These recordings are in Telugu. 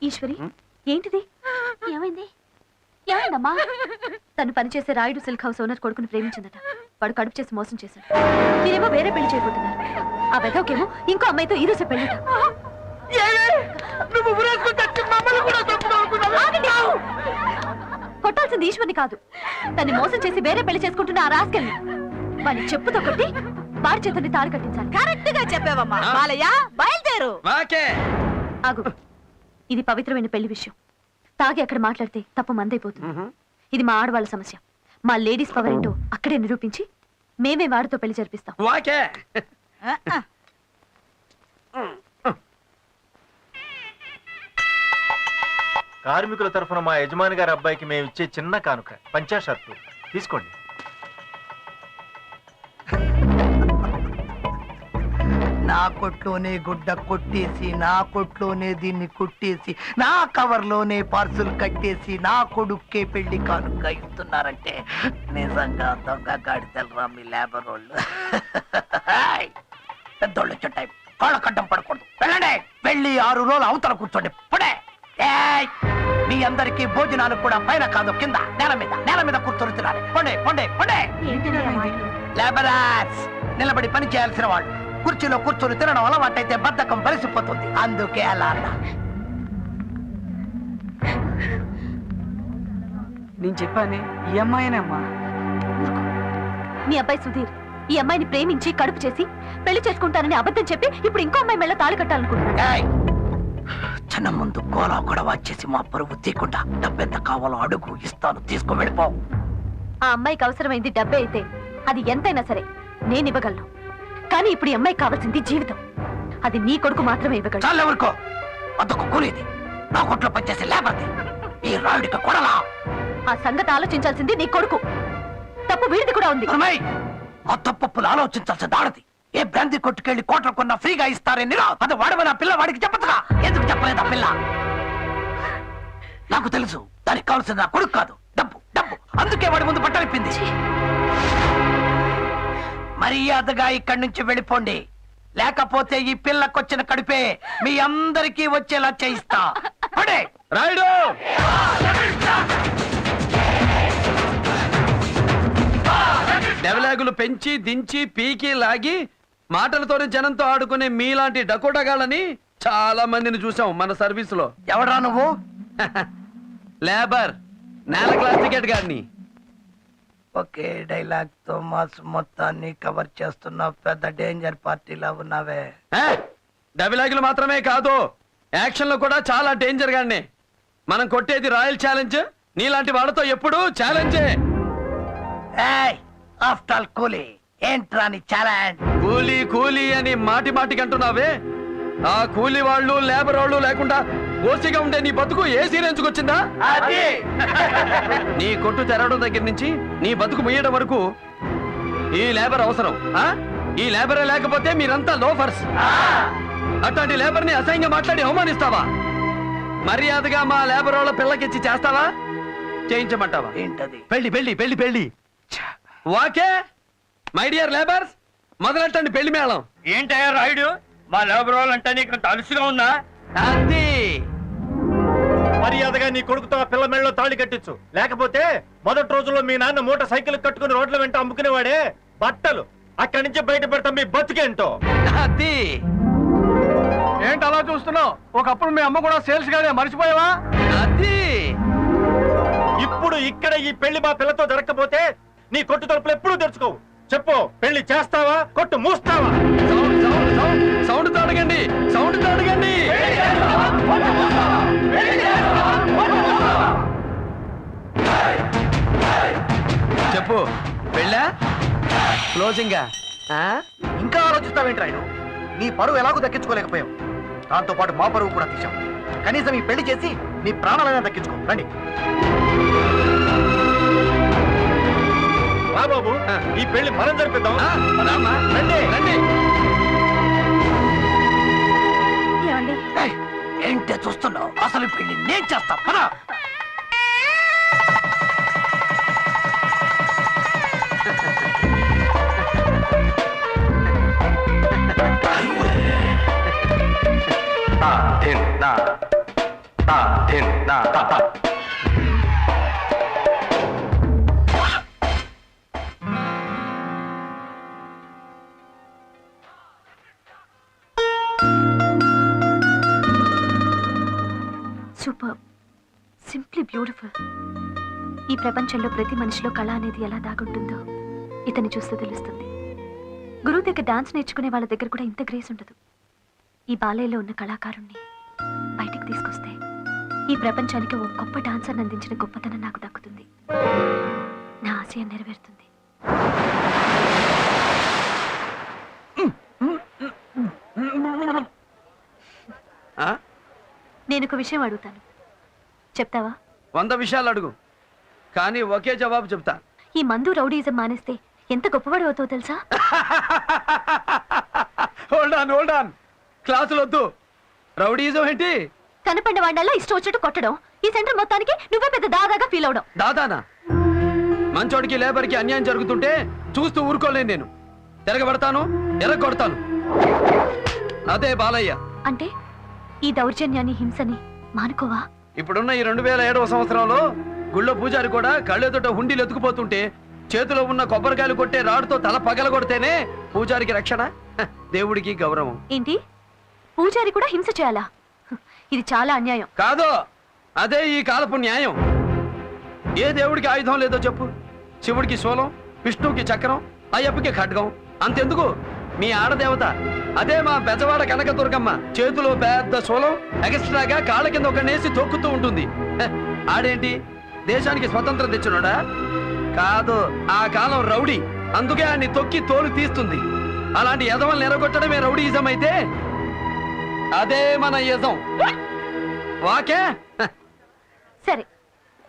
ఈశ్వరి, ఏంటిది? ఏమైంది? ఏమైందమ్మా? తను పనిచేసే రాయుడు సిల్క్ హౌస్ ఓనర్ కొడుకుని ప్రేమించిందట. వాడు కడుపు చేసి మోసం చేశాడు. మీరేమో వేరే పెళ్లి చేయబోతున్నారు. ఆ వెదవకేమో ఇంకో అమ్మాయితో ఈ రోజు పెళ్లిట. కొట్టాల్సింది ఈశ్వర్ని కాదు, తన్ని మోసం చేసి వేరే పెళ్లి చేసుకుంటున్న ఆ రాస్కెల్ని. వాడిని చెప్పుతో కొట్టి వాడి చేతుల్ని తాడు కట్టించాలి. కరెక్ట్ గా చెప్పావమ్మా. బాలయ్య, బయలుదేరు. ఆగు, ఇది పవిత్రమైన పెళ్లి విషయం. తాగి అక్కడ మాట్లాడితే తప్పు మందైపోతుంది. ఇది మా ఆడవాళ్ళ సమస్య. మా లేడీస్ పవర్ ఏంటో అక్కడే నిరూపించి మేమే వాడితో పెళ్లి జరిపిస్తాం. కార్మికుల తరఫున మా యజమాని గారి అబ్బాయికి మేము ఇచ్చే చిన్న కానుక 50 షర్ట్లు తీసుకోండి. నా కొట్లోనే గుడ్డ కొట్టేసి, నా కొట్లోనే దీన్ని కుట్టేసి, నా కవర్లోనే పార్సుల్ కట్టేసి నా కొడుక్కే పెళ్లి కానుక ఇస్తున్నారంటే నిజంగా దొంగ గాడితెలరా మీ లేబర్ వాళ్ళు. పెద్దోళ్ళు చుట్టాయి, కాళ్ళ కడ్డం పడకూడదు. వెళ్ళండి, వెళ్ళి 6 రోజులు అవతల కూర్చోండి. పుడే మీ అందరికీ భోజనాలు కూడా పైన కాదు, కింద నేల మీద కూర్చొని తినాలి. పొండే పొండే పొండే. లేబరర్స్, నిలబడి పని చేయాల్సిన వాళ్ళు కుర్చీలో కూర్చొని తినడం అలవాటైతే బద్ధకం బలిసిపోతుంది. అందుకే అలా అన్నా. నేను చెప్పాను, ఈ అమ్మాయినమ్మా. మీ అబ్బాయి సుధీర్ ఈ అమ్మాయిని ప్రేమించి కడుపు చేసి పెళ్లి చేసుకుంటానని అబద్ధం చెప్పి ఇప్పుడు ఇంకో అమ్మాయి మెళ్ళ తాళి కట్టాలనుకుంటున్నాడు. చిన్న ముందు గోలా గొడవ చేసి మా పరువు తీయకుండా డబ్బెంత కావాలో అడుగు, ఇస్తాను, తీసుకో, వెళ్ళిపో. ఆ అమ్మాయికి అవసరమైంది డబ్బే అయితే అది ఎంతైనా సరే నేను ఇవ్వగలను. కానీ ఇప్పుడు ఈ అమ్మాయికి కావాల్సింది జీవితం. అది నీ కొడుకు మాత్రమే ఇవ్వగలడు. చాలు, ఎవరికో అదొక కూలీది, నా కొట్లో పనిచేసే లేబర్ది, ఈ రాయుడికి కొడలా. ఆ సంగతి ఆలోచించాల్సింది నీ కొడుకు. తప్పు వీడిది కూడా ఉంది. ఆ తప్పులు ఆలోచించాల్సి దాడది. ఏ బ్రాంతి కొట్టుకెళ్లి కోట్ల కొన్నా ఫ్రీగా ఇస్తారని అది వాడమని ఆ పిల్ల వాడికి చెప్పదుగా. ఎందుకు చెప్పలేదు ఆ పిల్ల? నాకు తెలుసు, దానికి కావాల్సింది నా కొడుకు కాదు, డబ్బు డబ్బు. అందుకే వాడి ముందు బట్టలిప్పింది. మర్యాదగా ఇక్కడి నుంచి వెళ్ళిపోండి, లేకపోతే ఈ పిల్లకొచ్చిన కడుపే మీ అందరికీ వచ్చేలా చేయిస్తా. రాయుడు, డెవలాగులు పెంచి దించి పీకి లాగి మాటలతోనే జనంతో ఆడుకునే మీలాంటి డకోటగాళ్ళని చాలా మందిని చూసాం మన సర్వీస్ లో. ఎవడ్రా నువ్వు? లేబర్, నేల క్లాస్ టికెట్ గారిని. ఒకే డైలాగ్ తో మాస్ మొత్తాన్ని కవర్ చేస్తున్న పెద్ద డేంజర్ పార్టీలా ఉన్నావే. డైలాగులు మాత్రమే కాదు, యాక్షన్ లో కూడా చాలా డేంజర్ గానే. మనం కొట్టేది రాయల్ ఛాలెంజ్, నీలాంటి వాళ్ళతో ఎప్పుడు ఛాలెంజే. ఆఫ్టర్ ఆల్ కూలీ ఏంట్రా నీ ఛాలెంజ్? కూలీ కూలీ అని మాటి మాటికి అంటున్నావే, ఆ కూలీ వాళ్ళు లేబర్ వాళ్ళు లేకుండా ఓసిగా ఉండే నీ బతుకు ఏ సీరెంచుకొచ్చిందా? నీ కొట్టు తెరవడం దగ్గర నుంచి నీ బతుకు ముయ్యడం వరకు ఈ లేబర్ అవసరం. ఈ లేబరే లేకపోతే మీరంతా లోఫర్స్. అట్లాంటి లేబర్ ని అసహ్యంగా మాట్లాడి అవమానిస్తావా? మర్యాదగా మా లేబర్ వాళ్ళ పిల్లకిచ్చి చేస్తావా, చేయించమంటావా? ఏంటది? పెళ్లి పెళ్లి పెళ్లి పెళ్లి. వాకే మై డియర్ లేబర్స్, మొదలెట్టండి పెళ్లి మేళం. ఏంటయ్యా రాయుడు, మా లేబర్ వాళ్ళంటే నీకు అలుసుగా ఉందా? అది మర్యాదగా నీ కొడుకుతో ఆ పిల్ల మెళ్ళలో తాళి కట్టించు, లేకపోతే మొదటి రోజుల్లో మీ నాన్న మూట సైకిల్ కట్టుకుని రోడ్ల వెంట అమ్ముకునేవాడే బట్టలు అక్కడి నుంచి బయట పెడతాం మీ బతుకేంటో. అది ఏంటి అలా చూస్తున్నావు? ఒకప్పుడు మీ అమ్మ కూడా సేల్స్ గానే, మర్చిపోయావా? అది ఇప్పుడు ఇక్కడ ఈ పెళ్లి మా పిల్లతో జరగకపోతే నీ కొట్టు తలుపులు ఎప్పుడూ తెరుచుకోవు. చెప్పు, పెళ్లి చేస్తావా, కొట్టు మూస్తావా? సౌండ్ తో అడగండి, సౌండ్ తో అడగండి. చెప్పు, పెళ్ళా క్లోజింగా? ఇంకా ఆలోచిస్తావేంట్రాయుడు? నీ పరువు ఎలాగో దక్కించుకోలేకపోయావు, దాంతో పాటు మా పరువు కూడా తీశావు. కనీసం ఈ పెళ్లి చేసి నీ ప్రాణాలైనా దక్కించుకో. రండి. బాబు ఈ పెళ్లి మనం జరిపిద్దాం. రామ్మా, రండి రండి. ఏమండి ఏయ్, ఏంటే చూస్తున్నావు? అసలు పెళ్లి నేను చేస్తా. పద. Super, simply beautiful. ఈ ప్రపంచంలో ప్రతి మనిషిలో కళ అనేది ఎలా దాగుంటుందో ఇతన్ని చూస్తే తెలుస్తుంది. గురువు దగ్గర డాన్స్ నేర్చుకునే వాళ్ళ దగ్గర కూడా ఇంత గ్రేస్ ఉండదు. ఈ బాలయ్యలో ఉన్న కళాకారుణ్ణి బయటికి తీసుకొస్తే ఈ ప్రపంచానికి ఓ గొప్ప డాన్సర్ని అందించిన గొప్పతనం నాకు దక్కుతుంది. నా ఆశయం నెరవేరుతుంది. నేను ఒక విషయం అడుగుతాను, చెప్తావా? 100 విషయాలు అడుగు, కానీ ఒకే జవాబు చెప్తా. ఈ మందు రౌడీజం మానేస్తే ఎంత గొప్పవాడు అవుతావు తెలుసా? Hold on. క్లాసులు వద్దు. రౌడీజం ఏంటి? కనపడిన వాడినల్లా ఇష్టం వచ్చినట్టు కొట్టడం. ఈ సెంటర్ మొత్తానికి నువ్వే పెద్ద దాదాగా ఫీల్ అవడం. దాదానా? మంచోడికి లేబర్కి అన్యాయం జరుగుతుంటే చూస్తూ ఊరుకోలేను నేను. తిరగబడతాను, ఎర్రగొడతాను. అదే బాలయ్య అంటే ఈ దౌర్జన్యాన్ని, హింసని మానుకోవా? ఇప్పుడున్న ఈ 2007వ సంవత్సరంలో గుళ్ళో పూజారి కూడా కళ్ళెదుట హుండీలు ఎత్తుకుపోతుంటే చేతిలో ఉన్న కొబ్బరికాయలు కొట్టే రాడుతో తల పగల కొడితేనే పూజారికి రక్షణ, దేవుడికి గౌరవం. ఏంటి, పూజారి కూడా హింస చేయాలా? ఇది చాలా అన్యాయం. కాదు, అదే ఈ కాలపు న్యాయం. ఏ దేవుడికి ఆయుధం లేదో చెప్పు. శివుడికి శూలం, విష్ణువుకి చక్రం, అయ్యప్పకి ఖడ్గం. అంతెందుకు, మీ ఆడదేవత అదే మా బెజవాడ కనకదుర్గమ్మ చేతిలో పెద్ద శూలం, ఎక్స్ట్రాగా కాళ్ళ కింద ఒక నేసి తొక్కుతూ ఉంటుంది. ఆడేంటి, దేశానికి స్వతంత్రం తెచ్చినోడా? కాదు, ఆ కాలం రౌడీ, అందుకే ఆయన్ని తొక్కి తోలు తీస్తుంది. అలాంటి యజమల్ని ఎరగొట్టడమే రౌడీయిజం అయితే అదే మన యజం. వాకే? సరే,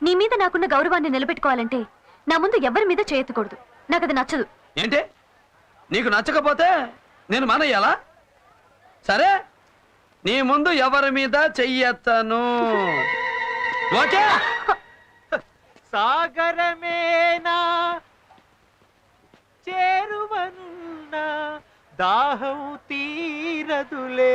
నీ మీద నాకున్న గౌరవాన్ని నిలబెట్టుకోవాలంటే నా ముందు ఎవరి మీద చేయెత్తకూడదు. నాకు అది నచ్చదు. ఏంటి, నీకు నచ్చకపోతే నేను మానేయాలా? సరే, నీ ముందు ఎవరి మీద చెయ్యెత్తను. ఓకే? సాగరమేనా చేరువనున్నా దాహం తీరదులే.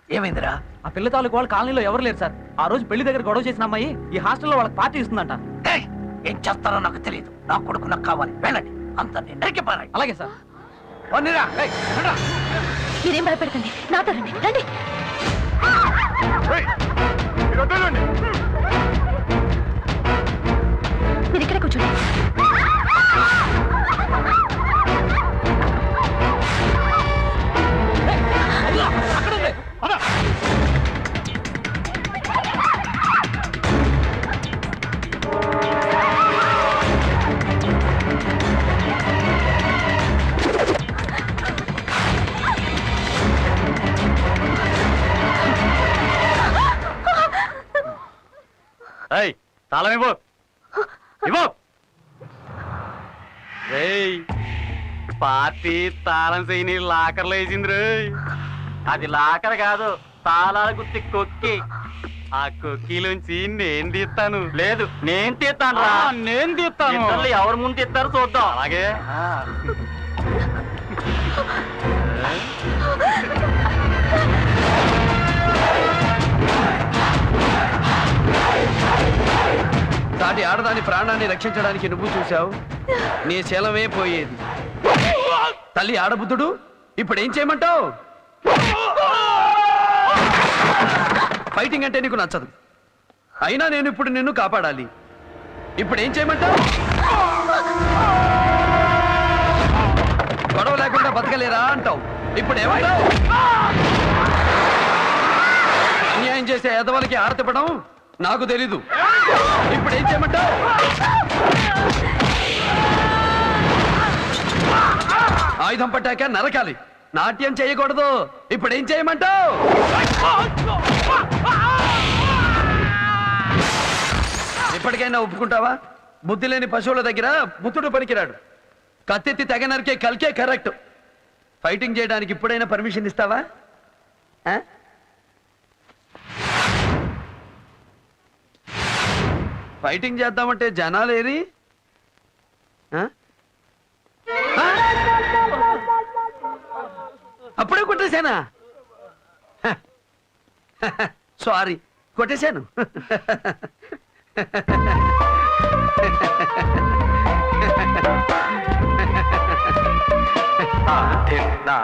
ఏమైందిరా? ఆ పిల్ల తాలూకు వాళ్ళు కాలనీలో ఎవరు లేరు సార్. ఆ రోజు పెళ్లి దగ్గర గొడవ చేసిన అమ్మాయి ఈ హాస్టల్లో వాళ్ళకి పార్టీ ఇస్తుందంట. ఏయ్, ఏం చేస్తారో నాకు తెలియదు. నా కొడుకు నాకు కావాలి. వెళ్ళండి, అంత నరికి పారాయి. అలాగే సార్. మీరేం భయపెడకండి, నాతో రండి. రండి. మీరు ఇక్కడే కూర్చోండి. తాళం ఇవ్వు. పార్టీ తాళం చేయని లాకర్లో వేసింది రే. అది లాకర్ కాదు, తాళాల గుత్తి కొక్కి. ఆ కొక్కిలోంచి నేను తీస్తాను. లేదు, నేను తీస్తాను రా. నేను తీస్తాను. ఎవరు ముందు తీస్తారు చూద్దాం. అలాగే. సాటి ఆడదాని ప్రాణాన్ని రక్షించడానికి నువ్వు చూశావు, నీ శీలమే పోయేది. తల్లి ఆడబుద్ధుడు, ఇప్పుడేం చేయమంటావు? ఫైటింగ్ అంటే నీకు నచ్చదు, అయినా నేను ఇప్పుడు నిన్ను కాపాడాలి. ఇప్పుడేం చేయమంటావు? గొడవ లేకుండా బతకలేరా అంటావు. ఇప్పుడేమంటావు? అన్యాయం చేసే ఎదవలకి ఆరతిపడం నాకు తెలీదు. ఇప్పుడేం చేయమంటావు? ఆయుధం పట్టాక నరకాలి, నాట్యం చేయకూడదు. ఇప్పుడేం చేయమంటావు? ఇప్పటికైనా ఒప్పుకుంటావా? బుద్ధి లేని పశువుల దగ్గర బుద్ధుడు పనికిరాడు. కత్తెత్తి తెగ నరికే కల్కే కరెక్ట్. ఫైటింగ్ చేయడానికి ఇప్పుడైనా పర్మిషన్ ఇస్తావా? ఆ? ఫైటింగ్ చేద్దామంటే జనాలేరి ఆ? ఆ? అప్పుడే కొట్టేశానా? సారీ, కొట్టేశాను. తిన్నా